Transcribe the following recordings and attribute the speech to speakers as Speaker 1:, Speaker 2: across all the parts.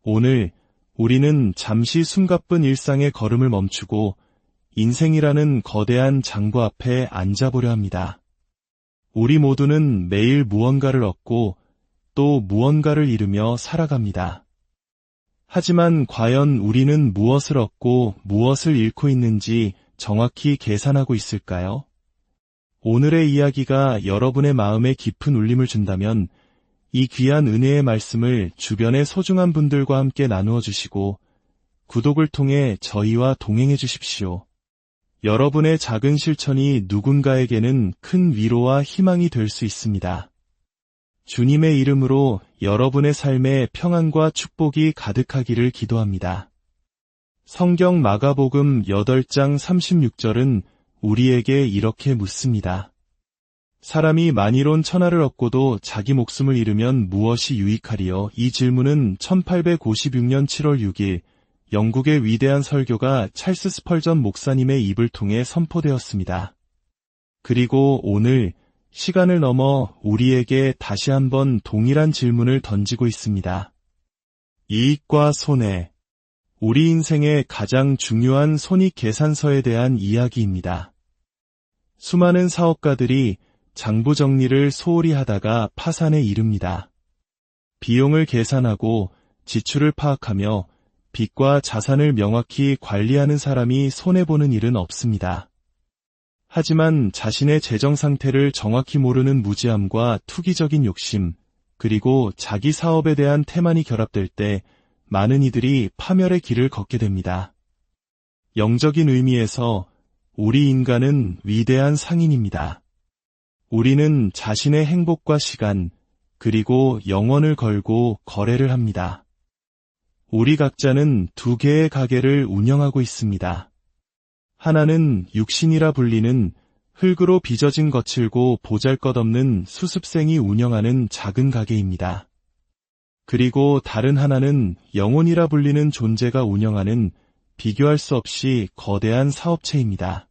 Speaker 1: 오늘 우리는 잠시 숨가쁜 일상의 걸음을 멈추고 인생이라는 거대한 장부 앞에 앉아보려 합니다. 우리 모두는 매일 무언가를 얻고 또 무언가를 잃으며 살아갑니다. 하지만 과연 우리는 무엇을 얻고 무엇을 잃고 있는지 정확히 계산하고 있을까요? 오늘의 이야기가 여러분의 마음에 깊은 울림을 준다면 이 귀한 은혜의 말씀을 주변의 소중한 분들과 함께 나누어 주시고 구독을 통해 저희와 동행해 주십시오. 여러분의 작은 실천이 누군가에게는 큰 위로와 희망이 될 수 있습니다. 주님의 이름으로 여러분의 삶에 평안과 축복이 가득하기를 기도합니다. 성경 마가복음 8장 36절은 우리에게 이렇게 묻습니다. 사람이 만일온 천하를 얻고도 자기 목숨을 잃으면 무엇이 유익하리요? 이 질문은 1856년 7월 6일 영국의 위대한 설교가 찰스 스펄전 목사님의 입을 통해 선포되었습니다. 그리고 오늘 시간을 넘어 우리에게 다시 한번 동일한 질문을 던지고 있습니다. 이익과 손해, 우리 인생의 가장 중요한 손익계산서에 대한 이야기입니다. 수많은 사업가들이 장부 정리를 소홀히 하다가 파산에 이릅니다. 비용을 계산하고 지출을 파악하며 빚과 자산을 명확히 관리하는 사람이 손해보는 일은 없습니다. 하지만 자신의 재정 상태를 정확히 모르는 무지함과 투기적인 욕심, 그리고 자기 사업에 대한 태만이 결합될 때 많은 이들이 파멸의 길을 걷게 됩니다. 영적인 의미에서 우리 인간은 위대한 상인입니다. 우리는 자신의 행복과 시간, 그리고 영혼을 걸고 거래를 합니다. 우리 각자는 두 개의 가게를 운영하고 있습니다. 하나는 육신이라 불리는 흙으로 빚어진 거칠고 보잘것없는 수습생이 운영하는 작은 가게입니다. 그리고 다른 하나는 영혼이라 불리는 존재가 운영하는 비교할 수 없이 거대한 사업체입니다.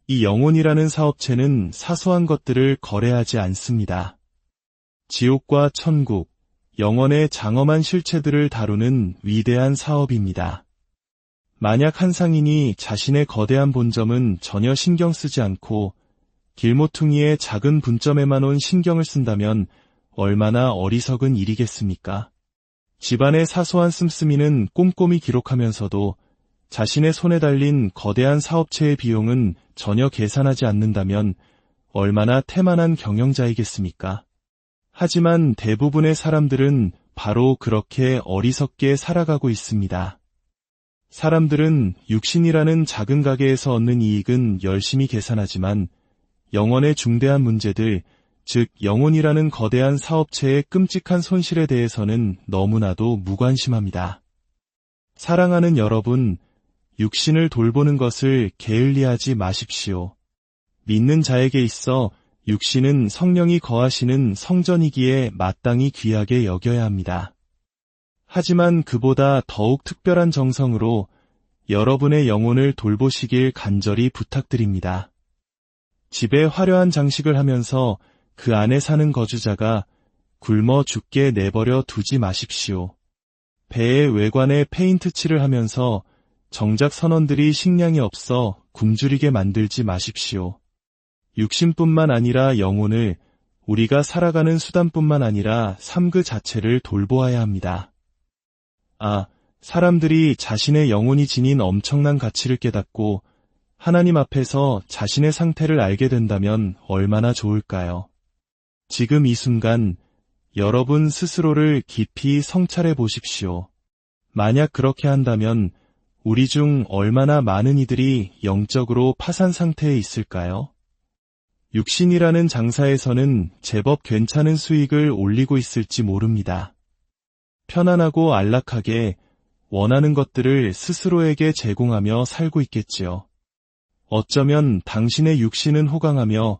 Speaker 1: 이 영혼이라는 사업체는 사소한 것들을 거래하지 않습니다. 지옥과 천국, 영혼의 장엄한 실체들을 다루는 위대한 사업입니다. 만약 한 상인이 자신의 거대한 본점은 전혀 신경 쓰지 않고 길모퉁이의 작은 분점에만 온 신경을 쓴다면 얼마나 어리석은 일이겠습니까? 집안의 사소한 씀씀이는 꼼꼼히 기록하면서도 자신의 손에 달린 거대한 사업체의 비용은 전혀 계산하지 않는다면 얼마나 태만한 경영자이겠습니까? 하지만 대부분의 사람들은 바로 그렇게 어리석게 살아가고 있습니다. 사람들은 육신이라는 작은 가게에서 얻는 이익은 열심히 계산하지만 영혼의 중대한 문제들, 즉 영혼이라는 거대한 사업체의 끔찍한 손실에 대해서는 너무나도 무관심합니다. 사랑하는 여러분, 육신을 돌보는 것을 게을리하지 마십시오. 믿는 자에게 있어 육신은 성령이 거하시는 성전이기에 마땅히 귀하게 여겨야 합니다. 하지만 그보다 더욱 특별한 정성으로 여러분의 영혼을 돌보시길 간절히 부탁드립니다. 집에 화려한 장식을 하면서 그 안에 사는 거주자가 굶어 죽게 내버려 두지 마십시오. 배의 외관에 페인트 칠을 하면서 정작 선원들이 식량이 없어 굶주리게 만들지 마십시오. 육신뿐만 아니라 영혼을, 우리가 살아가는 수단뿐만 아니라 삶 그 자체를 돌보아야 합니다. 사람들이 자신의 영혼이 지닌 엄청난 가치를 깨닫고 하나님 앞에서 자신의 상태를 알게 된다면 얼마나 좋을까요? 지금 이 순간 여러분 스스로를 깊이 성찰해 보십시오. 만약 그렇게 한다면 우리 중 얼마나 많은 이들이 영적으로 파산 상태에 있을까요? 육신이라는 장사에서는 제법 괜찮은 수익을 올리고 있을지 모릅니다. 편안하고 안락하게 원하는 것들을 스스로에게 제공하며 살고 있겠지요. 어쩌면 당신의 육신은 호강하며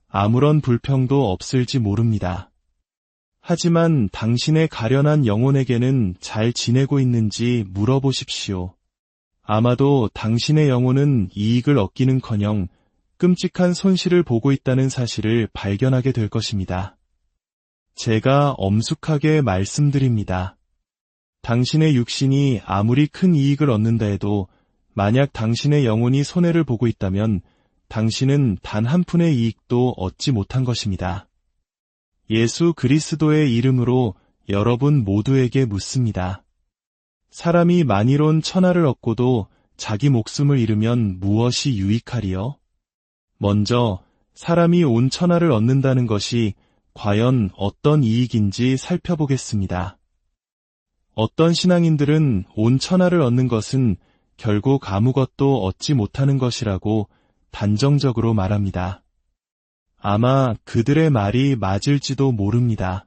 Speaker 1: 아무런 불평도 없을지 모릅니다. 하지만 당신의 가련한 영혼에게는 잘 지내고 있는지 물어보십시오. 아마도 당신의 영혼은 이익을 얻기는커녕 끔찍한 손실을 보고 있다는 사실을 발견하게 될 것입니다. 제가 엄숙하게 말씀드립니다. 당신의 육신이 아무리 큰 이익을 얻는다 해도 만약 당신의 영혼이 손해를 보고 있다면 당신은 단 한 푼의 이익도 얻지 못한 것입니다. 예수 그리스도의 이름으로 여러분 모두에게 묻습니다. 사람이 만일온 천하를 얻고도 자기 목숨을 잃으면 무엇이 유익하리요? 먼저 사람이 온 천하를 얻는다는 것이 과연 어떤 이익인지 살펴보겠습니다. 어떤 신앙인들은 온 천하를 얻는 것은 결국 아무것도 얻지 못하는 것이라고 단정적으로 말합니다. 아마 그들의 말이 맞을지도 모릅니다.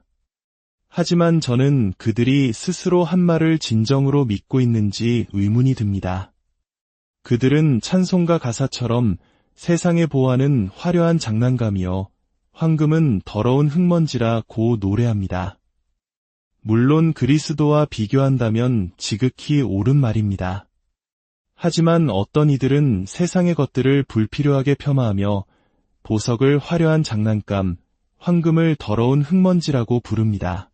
Speaker 1: 하지만 저는 그들이 스스로 한 말을 진정으로 믿고 있는지 의문이 듭니다. 그들은 찬송가 가사처럼 세상의 보화는 화려한 장난감이요 황금은 더러운 흙먼지라 고 노래합니다. 물론 그리스도와 비교한다면 지극히 옳은 말입니다. 하지만 어떤 이들은 세상의 것들을 불필요하게 폄하하며 보석을 화려한 장난감, 황금을 더러운 흙먼지라고 부릅니다.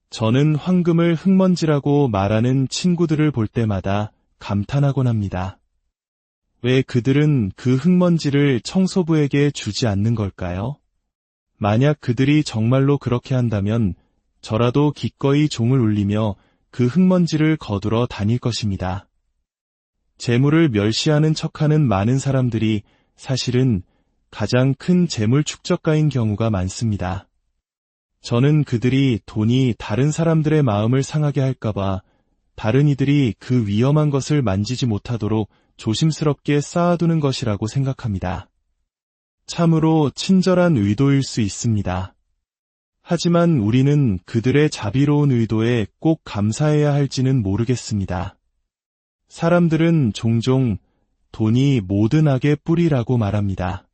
Speaker 1: 저는 황금을 흙먼지라고 말하는 친구들을 볼 때마다 감탄하곤 합니다. 왜 그들은 그 흙먼지를 청소부에게 주지 않는 걸까요? 만약 그들이 정말로 그렇게 한다면 저라도 기꺼이 종을 울리며 그 흙먼지를 거두러 다닐 것입니다. 재물을 멸시하는 척하는 많은 사람들이 사실은 가장 큰 재물 축적가인 경우가 많습니다. 저는 그들이 돈이 다른 사람들의 마음을 상하게 할까봐 다른 이들이 그 위험한 것을 만지지 못하도록 조심스럽게 쌓아두는 것이라고 생각합니다. 참으로 친절한 의도일 수 있습니다. 하지만 우리는 그들의 자비로운 의도에 꼭 감사해야 할지는 모르겠습니다. 사람들은 종종 돈이 모든 악의 뿌리라고 말합니다.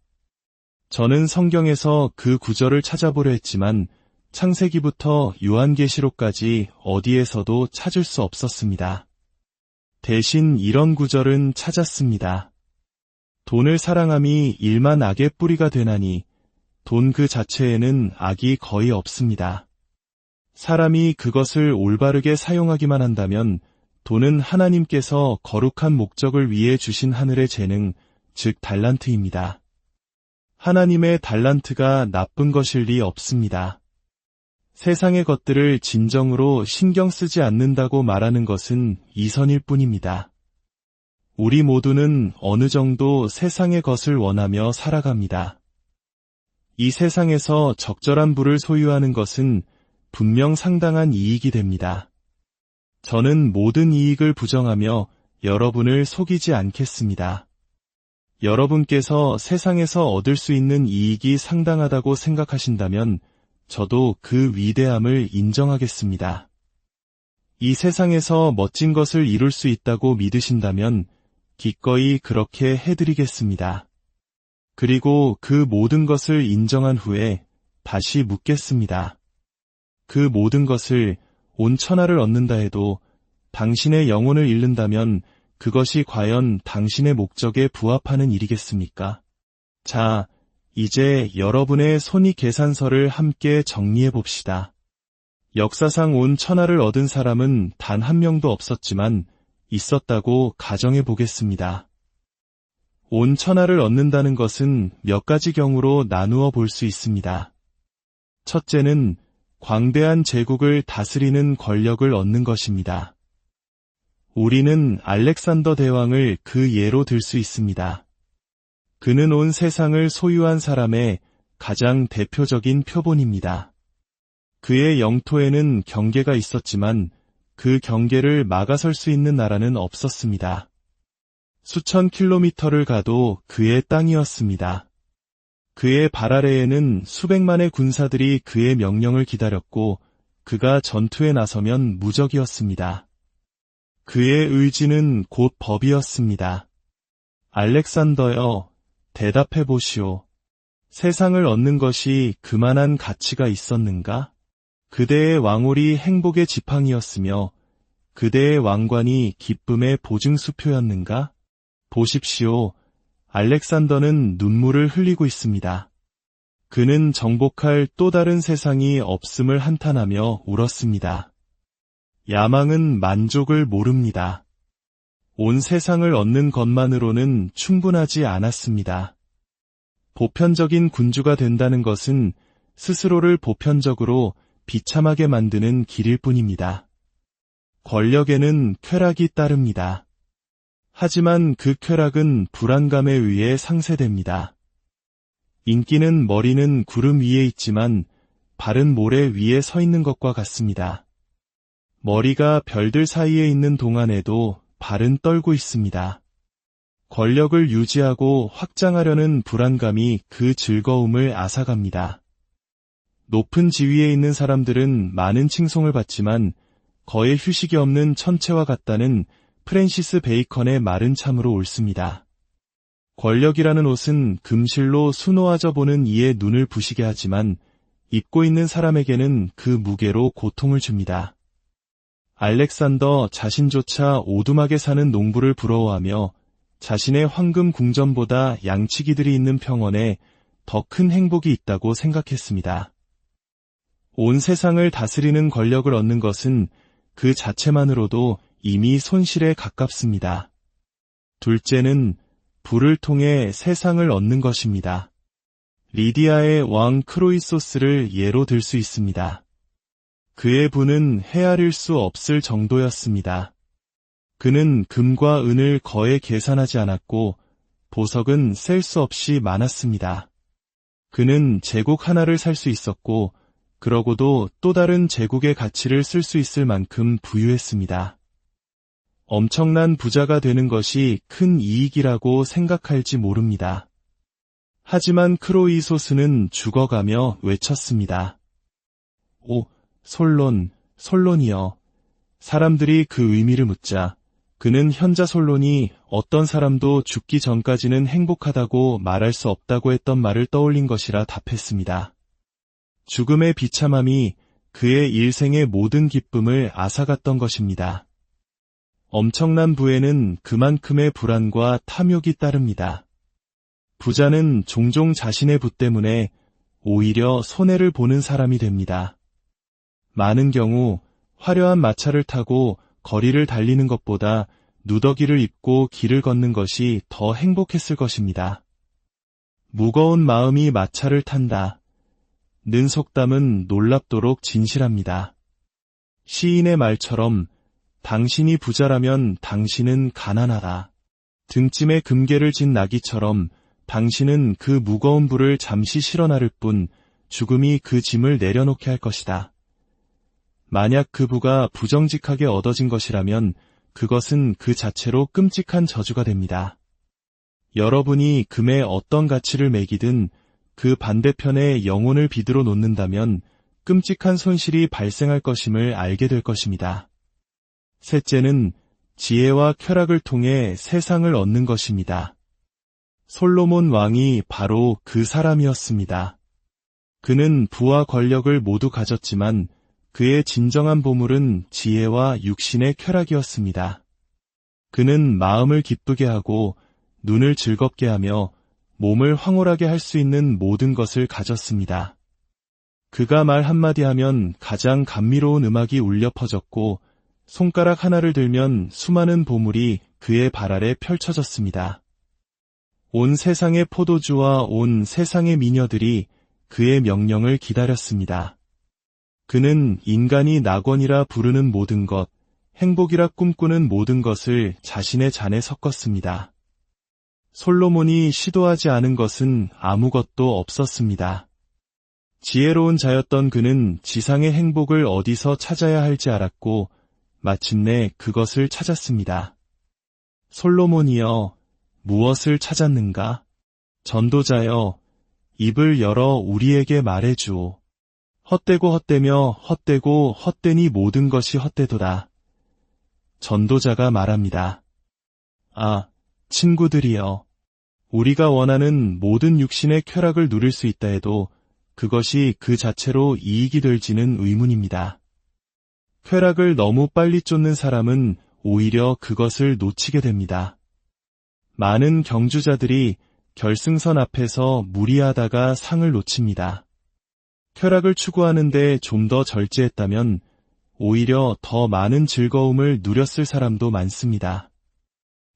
Speaker 1: 저는 성경에서 그 구절을 찾아보려 했지만 창세기부터 요한계시록까지 어디에서도 찾을 수 없었습니다. 대신 이런 구절은 찾았습니다. 돈을 사랑함이 일만 악의 뿌리가 되나니 돈 그 자체에는 악이 거의 없습니다. 사람이 그것을 올바르게 사용하기만 한다면 돈은 하나님께서 거룩한 목적을 위해 주신 하늘의 재능, 즉 달란트입니다. 하나님의 달란트가 나쁜 것일 리 없습니다. 세상의 것들을 진정으로 신경 쓰지 않는다고 말하는 것은 이선일 뿐입니다. 우리 모두는 어느 정도 세상의 것을 원하며 살아갑니다. 이 세상에서 적절한 부를 소유하는 것은 분명 상당한 이익이 됩니다. 저는 모든 이익을 부정하며 여러분을 속이지 않겠습니다. 여러분께서 세상에서 얻을 수 있는 이익이 상당하다고 생각하신다면 저도 그 위대함을 인정하겠습니다. 이 세상에서 멋진 것을 이룰 수 있다고 믿으신다면 기꺼이 그렇게 해드리겠습니다. 그리고 그 모든 것을 인정한 후에 다시 묻겠습니다. 그 모든 것을 온 천하를 얻는다 해도 당신의 영혼을 잃는다면 그것이 과연 당신의 목적에 부합하는 일이겠습니까? 자, 이제 여러분의 손익계산서를 함께 정리해 봅시다. 역사상 온 천하를 얻은 사람은 단 한 명도 없었지만 있었다고 가정해 보겠습니다. 온 천하를 얻는다는 것은 몇 가지 경우로 나누어 볼 수 있습니다. 첫째는 광대한 제국을 다스리는 권력을 얻는 것입니다. 우리는 알렉산더 대왕을 그 예로 들 수 있습니다. 그는 온 세상을 소유한 사람의 가장 대표적인 표본입니다. 그의 영토에는 경계가 있었지만 그 경계를 막아설 수 있는 나라는 없었습니다. 수천 킬로미터를 가도 그의 땅이었습니다. 그의 발 아래에는 수백만의 군사들이 그의 명령을 기다렸고 그가 전투에 나서면 무적이었습니다. 그의 의지는 곧 법이었습니다. 알렉산더여, 대답해 보시오. 세상을 얻는 것이 그만한 가치가 있었는가? 그대의 왕홀이 행복의 지팡이였으며 그대의 왕관이 기쁨의 보증수표였는가? 보십시오. 알렉산더는 눈물을 흘리고 있습니다. 그는 정복할 또 다른 세상이 없음을 한탄하며 울었습니다. 야망은 만족을 모릅니다. 온 세상을 얻는 것만으로는 충분하지 않았습니다. 보편적인 군주가 된다는 것은 스스로를 보편적으로 비참하게 만드는 길일 뿐입니다. 권력에는 쾌락이 따릅니다. 하지만 그 쾌락은 불안감에 의해 상쇄됩니다. 인기는 머리는 구름 위에 있지만 발은 모래 위에 서 있는 것과 같습니다. 머리가 별들 사이에 있는 동안에도 발은 떨고 있습니다. 권력을 유지하고 확장하려는 불안감이 그 즐거움을 앗아갑니다. 높은 지위에 있는 사람들은 많은 칭송을 받지만 거의 휴식이 없는 천체와 같다는 프랜시스 베이컨의 말은 참으로 옳습니다. 권력이라는 옷은 금실로 수놓아져 보는 이의 눈을 부시게 하지만 입고 있는 사람에게는 그 무게로 고통을 줍니다. 알렉산더 자신조차 오두막에 사는 농부를 부러워하며 자신의 황금 궁전보다 양치기들이 있는 평원에 더 큰 행복이 있다고 생각했습니다. 온 세상을 다스리는 권력을 얻는 것은 그 자체만으로도 이미 손실에 가깝습니다. 둘째는 부를 통해 세상을 얻는 것입니다. 리디아의 왕 크로이소스를 예로 들 수 있습니다. 그의 부는 헤아릴 수 없을 정도였습니다. 그는 금과 은을 거의 계산하지 않았고 보석은 셀 수 없이 많았습니다. 그는 제국 하나를 살 수 있었고 그러고도 또 다른 제국의 가치를 쓸 수 있을 만큼 부유했습니다. 엄청난 부자가 되는 것이 큰 이익이라고 생각할지 모릅니다. 하지만 크로이소스는 죽어가며 외쳤습니다. 오, 솔론, 솔론이여. 사람들이 그 의미를 묻자 그는 현자 솔론이 어떤 사람도 죽기 전까지는 행복하다고 말할 수 없다고 했던 말을 떠올린 것이라 답했습니다. 죽음의 비참함이 그의 일생의 모든 기쁨을 앗아갔던 것입니다. 엄청난 부에는 그만큼의 불안과 탐욕이 따릅니다. 부자는 종종 자신의 부 때문에 오히려 손해를 보는 사람이 됩니다. 많은 경우 화려한 마차를 타고 거리를 달리는 것보다 누더기를 입고 길을 걷는 것이 더 행복했을 것입니다. 무거운 마음이 마차를 탄다. 는 속담은 놀랍도록 진실합니다. 시인의 말처럼 당신이 부자라면 당신은 가난하다. 등짐에 금괴를 진 나귀처럼 당신은 그 무거운 부를 잠시 실어 나를 뿐 죽음이 그 짐을 내려놓게 할 것이다. 만약 그 부가 부정직하게 얻어진 것이라면 그것은 그 자체로 끔찍한 저주가 됩니다. 여러분이 금에 어떤 가치를 매기든 그 반대편에 영혼을 비들어 놓는다면 끔찍한 손실이 발생할 것임을 알게 될 것입니다. 셋째는 지혜와 쾌락을 통해 세상을 얻는 것입니다. 솔로몬 왕이 바로 그 사람이었습니다. 그는 부와 권력을 모두 가졌지만 그의 진정한 보물은 지혜와 육신의 쾌락이었습니다. 그는 마음을 기쁘게 하고 눈을 즐겁게 하며 몸을 황홀하게 할 수 있는 모든 것을 가졌습니다. 그가 말 한마디 하면 가장 감미로운 음악이 울려 퍼졌고 손가락 하나를 들면 수많은 보물이 그의 발 아래 펼쳐졌습니다. 온 세상의 포도주와 온 세상의 미녀들이 그의 명령을 기다렸습니다. 그는 인간이 낙원이라 부르는 모든 것, 행복이라 꿈꾸는 모든 것을 자신의 잔에 섞었습니다. 솔로몬이 시도하지 않은 것은 아무것도 없었습니다. 지혜로운 자였던 그는 지상의 행복을 어디서 찾아야 할지 알았고 마침내 그것을 찾았습니다. 솔로몬이여, 무엇을 찾았는가? 전도자여, 입을 열어 우리에게 말해주오. 헛되고 헛되며 헛되고 헛되니 모든 것이 헛되도다. 전도자가 말합니다. 아, 친구들이여, 우리가 원하는 모든 육신의 쾌락을 누릴 수 있다 해도 그것이 그 자체로 이익이 될지는 의문입니다. 쾌락을 너무 빨리 쫓는 사람은 오히려 그것을 놓치게 됩니다. 많은 경주자들이 결승선 앞에서 무리하다가 상을 놓칩니다. 쾌락을 추구하는데 좀 더 절제했다면 오히려 더 많은 즐거움을 누렸을 사람도 많습니다.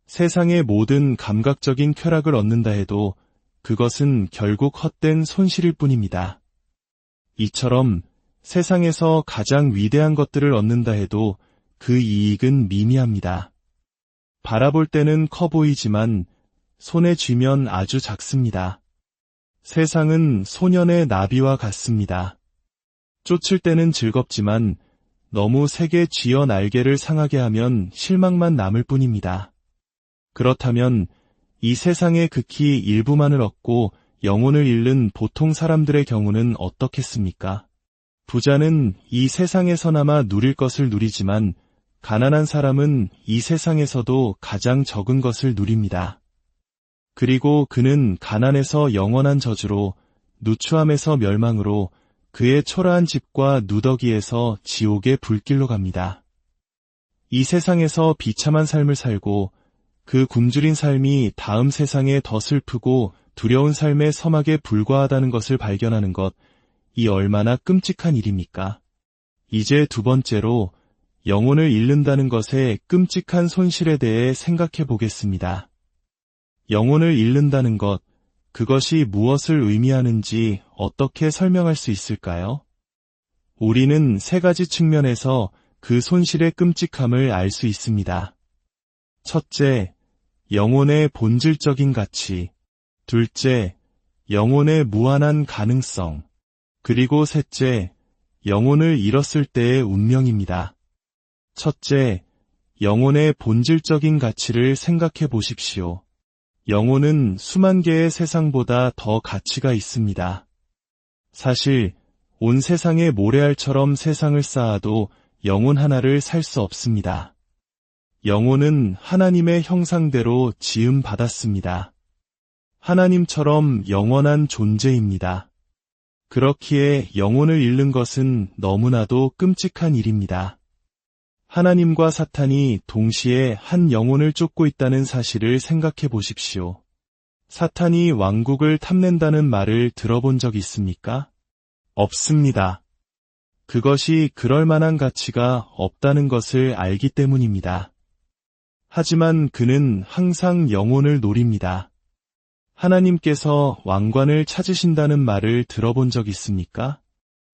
Speaker 1: 세상의 모든 감각적인 쾌락을 얻는다 해도 그것은 결국 헛된 손실일 뿐입니다. 이처럼 세상에서 가장 위대한 것들을 얻는다 해도 그 이익은 미미합니다. 바라볼 때는 커 보이지만 손에 쥐면 아주 작습니다. 세상은 소년의 나비와 같습니다. 쫓을 때는 즐겁지만 너무 세게 쥐어 날개를 상하게 하면 실망만 남을 뿐입니다. 그렇다면 이 세상의 극히 일부만을 얻고 영혼을 잃는 보통 사람들의 경우는 어떻겠습니까? 부자는 이 세상에서나마 누릴 것을 누리지만 가난한 사람은 이 세상에서도 가장 적은 것을 누립니다. 그리고 그는 가난에서 영원한 저주로, 누추함에서 멸망으로, 그의 초라한 집과 누더기에서 지옥의 불길로 갑니다. 이 세상에서 비참한 삶을 살고 그 굶주린 삶이 다음 세상에 더 슬프고 두려운 삶의 서막에 불과하다는 것을 발견하는 것, 이 얼마나 끔찍한 일입니까? 이제 두 번째로 영혼을 잃는다는 것의 끔찍한 손실에 대해 생각해 보겠습니다. 영혼을 잃는다는 것, 그것이 무엇을 의미하는지 어떻게 설명할 수 있을까요? 우리는 세 가지 측면에서 그 손실의 끔찍함을 알 수 있습니다. 첫째, 영혼의 본질적인 가치. 둘째, 영혼의 무한한 가능성. 그리고 셋째, 영혼을 잃었을 때의 운명입니다. 첫째, 영혼의 본질적인 가치를 생각해 보십시오. 영혼은 수만 개의 세상보다 더 가치가 있습니다. 사실 온 세상에 모래알처럼 세상을 쌓아도 영혼 하나를 살 수 없습니다. 영혼은 하나님의 형상대로 지음받았습니다. 하나님처럼 영원한 존재입니다. 그렇기에 영혼을 잃는 것은 너무나도 끔찍한 일입니다. 하나님과 사탄이 동시에 한 영혼을 쫓고 있다는 사실을 생각해 보십시오. 사탄이 왕국을 탐낸다는 말을 들어본 적 있습니까? 없습니다. 그것이 그럴 만한 가치가 없다는 것을 알기 때문입니다. 하지만 그는 항상 영혼을 노립니다. 하나님께서 왕관을 찾으신다는 말을 들어본 적 있습니까?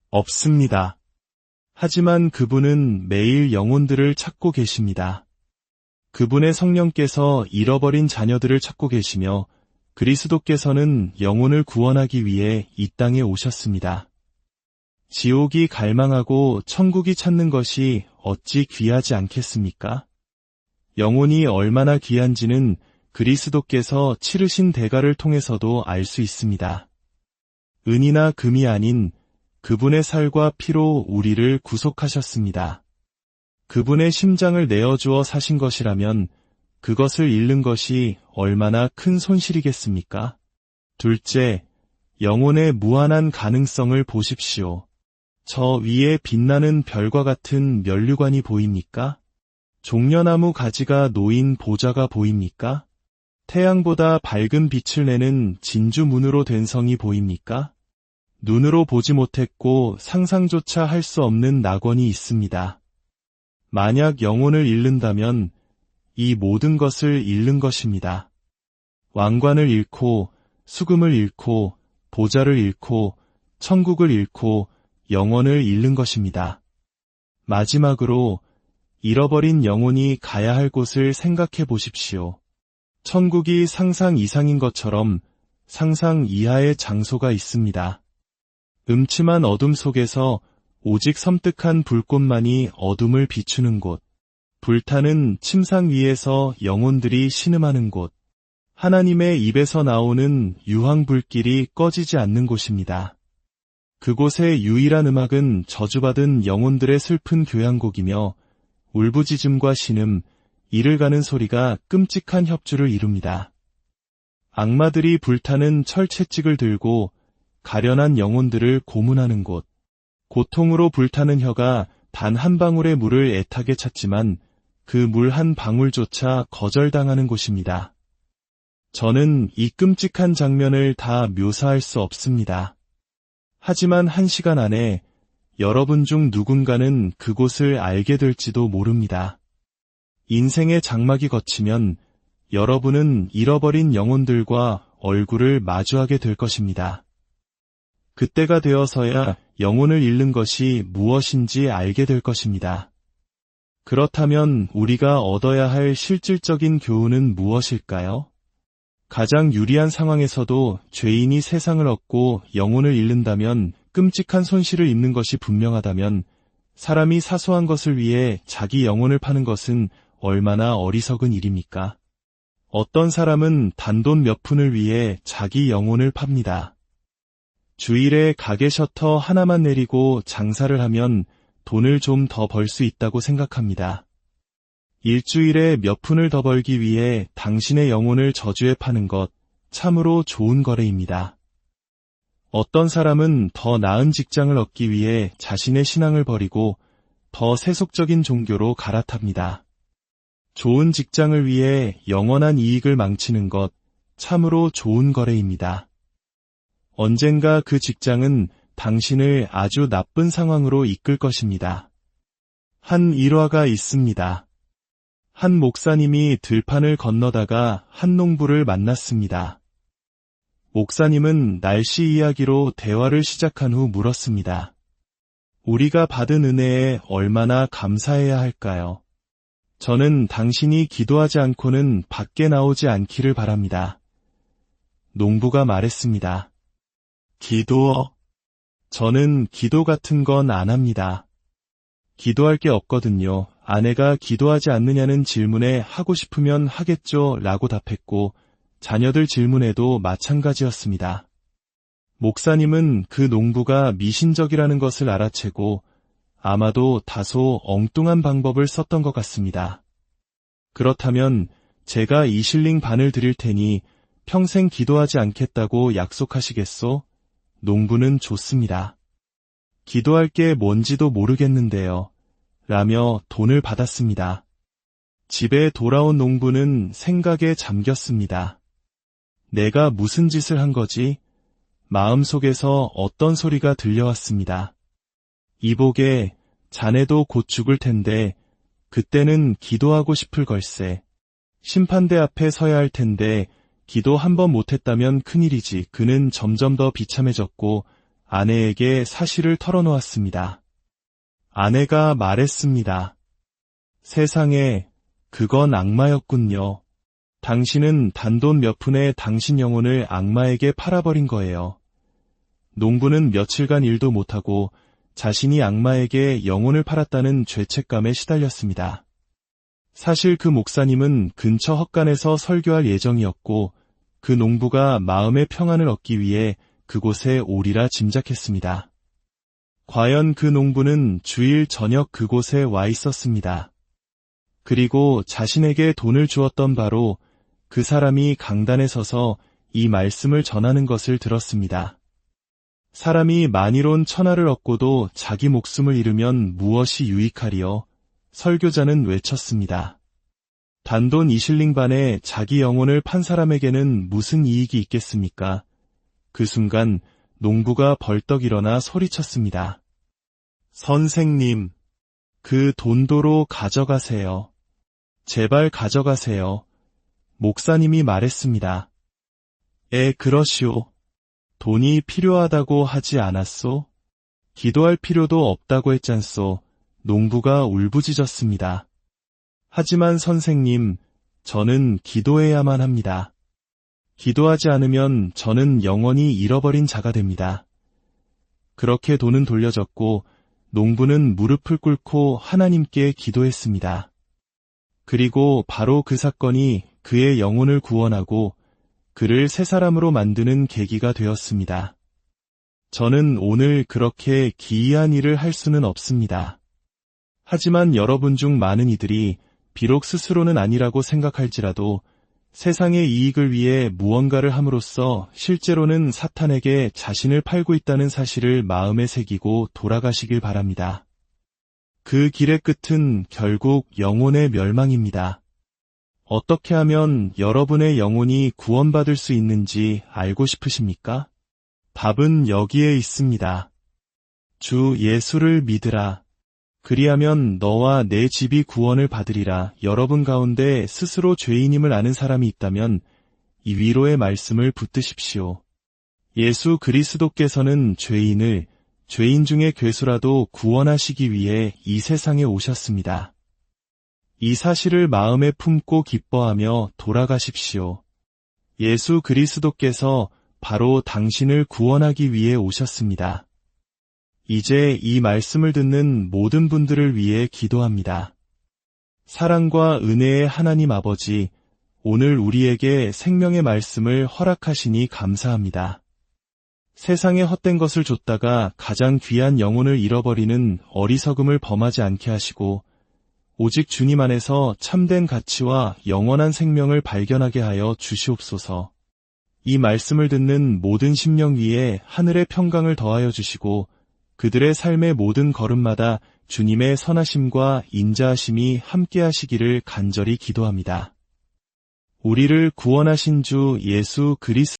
Speaker 1: 없습니다. 하지만 그분은 매일 영혼들을 찾고 계십니다. 그분의 성령께서 잃어버린 자녀들을 찾고 계시며 그리스도께서는 영혼을 구원하기 위해 이 땅에 오셨습니다. 지옥이 갈망하고 천국이 찾는 것이 어찌 귀하지 않겠습니까? 영혼이 얼마나 귀한지는 그리스도께서 치르신 대가를 통해서도 알 수 있습니다. 은이나 금이 아닌 그분의 살과 피로 우리를 구속하셨습니다. 그분의 심장을 내어주어 사신 것이라면 그것을 잃는 것이 얼마나 큰 손실이겠습니까? 둘째, 영혼의 무한한 가능성을 보십시오. 저 위에 빛나는 별과 같은 면류관이 보입니까? 종려나무 가지가 놓인 보좌가 보입니까? 태양보다 밝은 빛을 내는 진주문으로 된 성이 보입니까? 눈으로 보지 못했고 상상조차 할 수 없는 낙원이 있습니다. 만약 영혼을 잃는다면 이 모든 것을 잃는 것입니다. 왕관을 잃고 수금을 잃고 보좌를 잃고 천국을 잃고 영혼을 잃는 것입니다. 마지막으로 잃어버린 영혼이 가야 할 곳을 생각해 보십시오. 천국이 상상 이상인 것처럼 상상 이하의 장소가 있습니다. 음침한 어둠 속에서 오직 섬뜩한 불꽃만이 어둠을 비추는 곳, 불타는 침상 위에서 영혼들이 신음하는 곳, 하나님의 입에서 나오는 유황불길이 꺼지지 않는 곳입니다. 그곳의 유일한 음악은 저주받은 영혼들의 슬픈 교향곡이며 울부짖음과 신음, 이를 가는 소리가 끔찍한 협주를 이룹니다. 악마들이 불타는 철채찍을 들고 가련한 영혼들을 고문하는 곳, 고통으로 불타는 혀가 단 한 방울의 물을 애타게 찾지만 그 물 한 방울조차 거절당하는 곳입니다. 저는 이 끔찍한 장면을 다 묘사할 수 없습니다. 하지만 1시간 안에 여러분 중 누군가는 그곳을 알게 될지도 모릅니다. 인생의 장막이 걷히면 여러분은 잃어버린 영혼들과 얼굴을 마주하게 될 것입니다. 그때가 되어서야 영혼을 잃는 것이 무엇인지 알게 될 것입니다. 그렇다면 우리가 얻어야 할 실질적인 교훈은 무엇일까요? 가장 유리한 상황에서도 죄인이 세상을 얻고 영혼을 잃는다면 끔찍한 손실을 입는 것이 분명하다면 사람이 사소한 것을 위해 자기 영혼을 파는 것은 얼마나 어리석은 일입니까? 어떤 사람은 단돈 몇 푼을 위해 자기 영혼을 팝니다. 주일에 가게 셔터 하나만 내리고 장사를 하면 돈을 좀 더 벌 수 있다고 생각합니다. 일주일에 몇 푼을 더 벌기 위해 당신의 영혼을 저주에 파는 것, 참으로 좋은 거래입니다. 어떤 사람은 더 나은 직장을 얻기 위해 자신의 신앙을 버리고 더 세속적인 종교로 갈아탑니다. 좋은 직장을 위해 영원한 이익을 망치는 것, 참으로 좋은 거래입니다. 언젠가 그 직장은 당신을 아주 나쁜 상황으로 이끌 것입니다. 한 일화가 있습니다. 한 목사님이 들판을 건너다가 한 농부를 만났습니다. 목사님은 날씨 이야기로 대화를 시작한 후 물었습니다. 우리가 받은 은혜에 얼마나 감사해야 할까요? 저는 당신이 기도하지 않고는 밖에 나오지 않기를 바랍니다. 농부가 말했습니다. 기도? 저는 기도 같은 건 안 합니다. 기도할 게 없거든요. 아내가 기도하지 않느냐는 질문에 하고 싶으면 하겠죠 라고 답했고 자녀들 질문에도 마찬가지였습니다. 목사님은 그 농부가 미신적이라는 것을 알아채고 아마도 다소 엉뚱한 방법을 썼던 것 같습니다. 그렇다면 제가 2실링 반을 드릴 테니 평생 기도하지 않겠다고 약속하시겠소? 농부는 좋습니다. 기도할 게 뭔지도 모르겠는데요. 라며 돈을 받았습니다. 집에 돌아온 농부는 생각에 잠겼습니다. 내가 무슨 짓을 한 거지? 마음속에서 어떤 소리가 들려왔습니다. 이복에 자네도 곧 죽을 텐데 그때는 기도하고 싶을 걸세. 심판대 앞에 서야 할 텐데 기도 한 번 못했다면 큰일이지. 그는 점점 더 비참해졌고 아내에게 사실을 털어놓았습니다. 아내가 말했습니다. 세상에, 그건 악마였군요. 당신은 단돈 몇 푼에 당신 영혼을 악마에게 팔아버린 거예요. 농부는 며칠간 일도 못하고 자신이 악마에게 영혼을 팔았다는 죄책감에 시달렸습니다. 사실 그 목사님은 근처 헛간에서 설교할 예정이었고 그 농부가 마음의 평안을 얻기 위해 그곳에 오리라 짐작했습니다. 과연 그 농부는 주일 저녁 그곳에 와 있었습니다. 그리고 자신에게 돈을 주었던 바로 그 사람이 강단에 서서 이 말씀을 전하는 것을 들었습니다. 사람이 만일온 천하를 얻고도 자기 목숨을 잃으면 무엇이 유익하리요? 설교자는 외쳤습니다. 단돈 2실링 반에 자기 영혼을 판 사람에게는 무슨 이익이 있겠습니까? 그 순간 농부가 벌떡 일어나 소리쳤습니다. 선생님, 그 돈도로 가져가세요. 제발 가져가세요. 목사님이 말했습니다. 그러시오. 돈이 필요하다고 하지 않았소? 기도할 필요도 없다고 했잖소. 농부가 울부짖었습니다. 하지만 선생님, 저는 기도해야만 합니다. 기도하지 않으면 저는 영원히 잃어버린 자가 됩니다. 그렇게 돈은 돌려줬고 농부는 무릎을 꿇고 하나님께 기도했습니다. 그리고 바로 그 사건이 그의 영혼을 구원하고 그를 새 사람으로 만드는 계기가 되었습니다. 저는 오늘 그렇게 기이한 일을 할 수는 없습니다. 하지만 여러분 중 많은 이들이 비록 스스로는 아니라고 생각할지라도 세상의 이익을 위해 무언가를 함으로써 실제로는 사탄에게 자신을 팔고 있다는 사실을 마음에 새기고 돌아가시길 바랍니다. 그 길의 끝은 결국 영혼의 멸망입니다. 어떻게 하면 여러분의 영혼이 구원받을 수 있는지 알고 싶으십니까? 답은 여기에 있습니다. 주 예수를 믿으라. 그리하면 너와 내 집이 구원을 받으리라. 여러분 가운데 스스로 죄인임을 아는 사람이 있다면 이 위로의 말씀을 붙드십시오. 예수 그리스도께서는 죄인을 죄인 중에 괴수라도 구원하시기 위해 이 세상에 오셨습니다. 이 사실을 마음에 품고 기뻐하며 돌아가십시오. 예수 그리스도께서 바로 당신을 구원하기 위해 오셨습니다. 이제 이 말씀을 듣는 모든 분들을 위해 기도합니다. 사랑과 은혜의 하나님 아버지, 오늘 우리에게 생명의 말씀을 허락하시니 감사합니다. 세상에 헛된 것을 줬다가 가장 귀한 영혼을 잃어버리는 어리석음을 범하지 않게 하시고 오직 주님 안에서 참된 가치와 영원한 생명을 발견하게 하여 주시옵소서. 이 말씀을 듣는 모든 심령 위에 하늘의 평강을 더하여 주시고 그들의 삶의 모든 걸음마다 주님의 선하심과 인자하심이 함께 하시기를 간절히 기도합니다. 우리를 구원하신 주 예수 그리스도